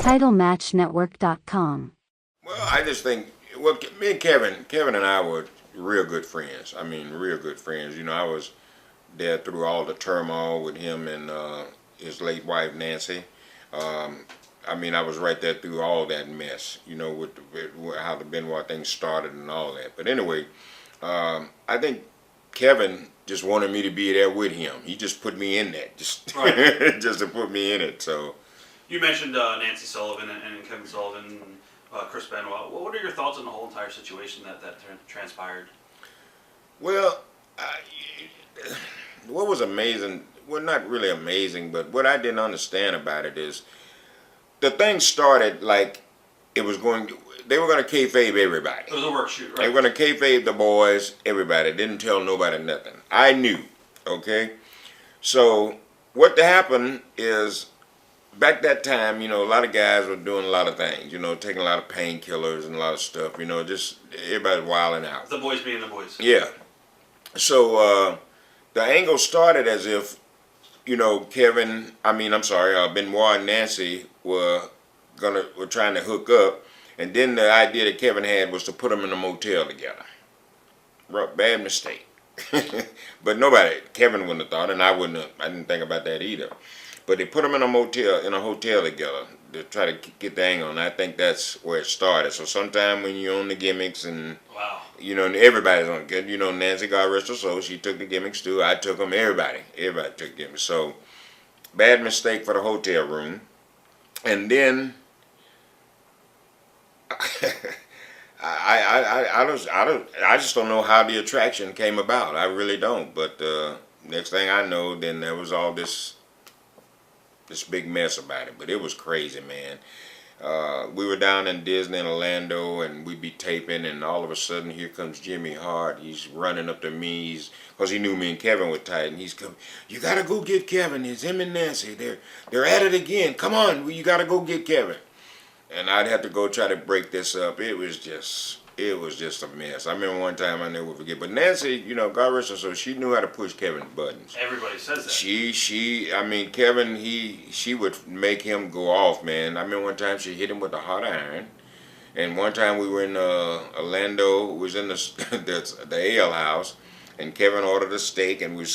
TitleMatchNetwork.com. Well, I just think, me and Kevin and I were real good friends. I mean, real good friends. I was there through all the turmoil with him and his late wife, Nancy. I was right there through all that mess, with how the Benoit thing started and all that. But anyway, I think Kevin just wanted me to be there with him. He just put me in that, just right. just to put me in it. So you mentioned Nancy Sullivan and Kevin Sullivan, and Chris Benoit. What are your thoughts on the whole entire situation that transpired? well, what was amazing, well, not really amazing, but what I didn't understand about it is the thing started like they were going to kayfabe everybody. It was a work shoot, right? They were going to kayfabe the boys, everybody. Didn't tell nobody nothing. I knew, okay? So what happened is, back that time, a lot of guys were doing a lot of things, taking a lot of painkillers and a lot of stuff, just everybody wilding out. The boys being the boys. Yeah. So the angle started as if, Benoit and Nancy were trying to hook up, and then the idea that Kevin had was to put them in a motel together. Bad mistake. But Kevin wouldn't have thought, and I didn't think about that either. But they put them in a hotel together to try to get the angle, and I think that's where it started. So sometime when you're on the gimmicks and wow, everybody's on good. Nancy, God rest her soul, she took the gimmicks too. I took them. Everybody took gimmicks. So bad mistake for the hotel room, and then I just don't know how the attraction came about. I really don't. But next thing I know, then there was all this big mess about it. But it was crazy, man. We were down in Disney in Orlando, and we'd be taping, and all of a sudden here comes Jimmy Hart. He's running up to me, because he knew me and Kevin were tight, and he's coming, "You gotta go get Kevin. It's him and Nancy. They're at it again. Come on, you gotta go get Kevin." And I'd have to go try to break this up. It was just a mess. I remember one time, I never forget. But Nancy, God rest her soul, she knew how to push Kevin's buttons. Everybody says that. Kevin, she would make him go off, man. I remember one time she hit him with a hot iron. And one time we were in Orlando, it was in the ale house, and Kevin ordered a steak, and I was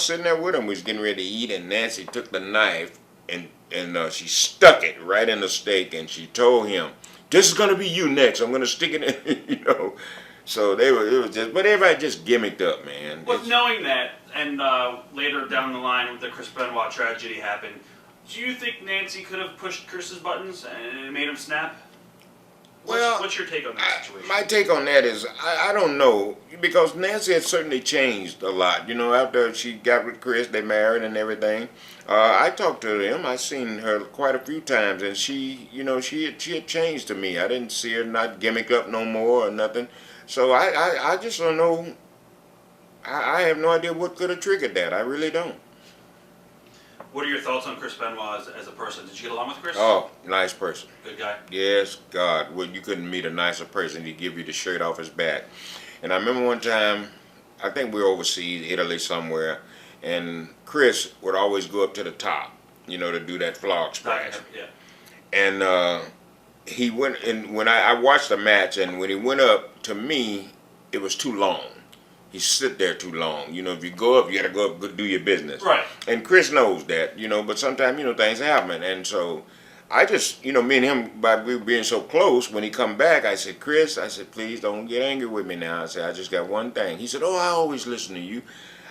sitting there with him. We was getting ready to eat, and Nancy took the knife and she stuck it right in the steak, and she told him, "This is gonna be you next. I'm gonna stick it in." So but everybody just gimmicked up, man. But knowing that, and later down the line with the Chris Benoit tragedy happened, do you think Nancy could have pushed Chris's buttons and made him snap? What's your take on that situation? My take on that is, I don't know, because Nancy has certainly changed a lot. After she got with Chris, they married and everything. I talked to them. I seen her quite a few times, and she had changed to me. I didn't see her not gimmick up no more or nothing. So I just don't know. I have no idea what could have triggered that. I really don't. What are your thoughts on Chris Benoit as a person? Did you get along with Chris? Oh, nice person. Good guy? Yes, God. Well, you couldn't meet a nicer person. He'd give you the shirt off his back. And I remember one time, I think we were overseas, Italy somewhere, and Chris would always go up to the top, to do that flog splash. Yeah. And he went, and when I watched the match, and when he went up, to me, it was too long. He sit there too long. If you go up, you got to go up, go do your business. Right. And Chris knows that, but sometimes, things happen. And so I just, me and him, by we being so close, when he come back, I said, "Chris," I said, "please don't get angry with me now." I said, "I just got one thing." He said, "Oh, I always listen to you."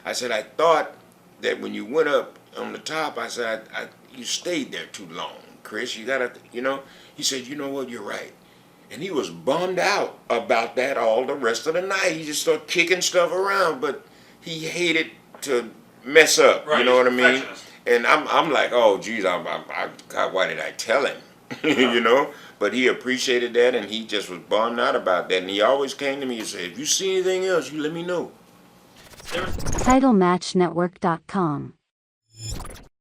I said, "I thought that when you went up on the top," I said, you stayed there too long, Chris. You got to, He said, "You know what, you're right." And he was bummed out about that all the rest of the night. He just started kicking stuff around, but he hated to mess up. Right, you know what I mean? perfectionist. And I'm like, oh, geez, God, why did I tell him? But he appreciated that, and he just was bummed out about that. And he always came to me and said, "If you see anything else, you let me know." TitleMatchNetwork.com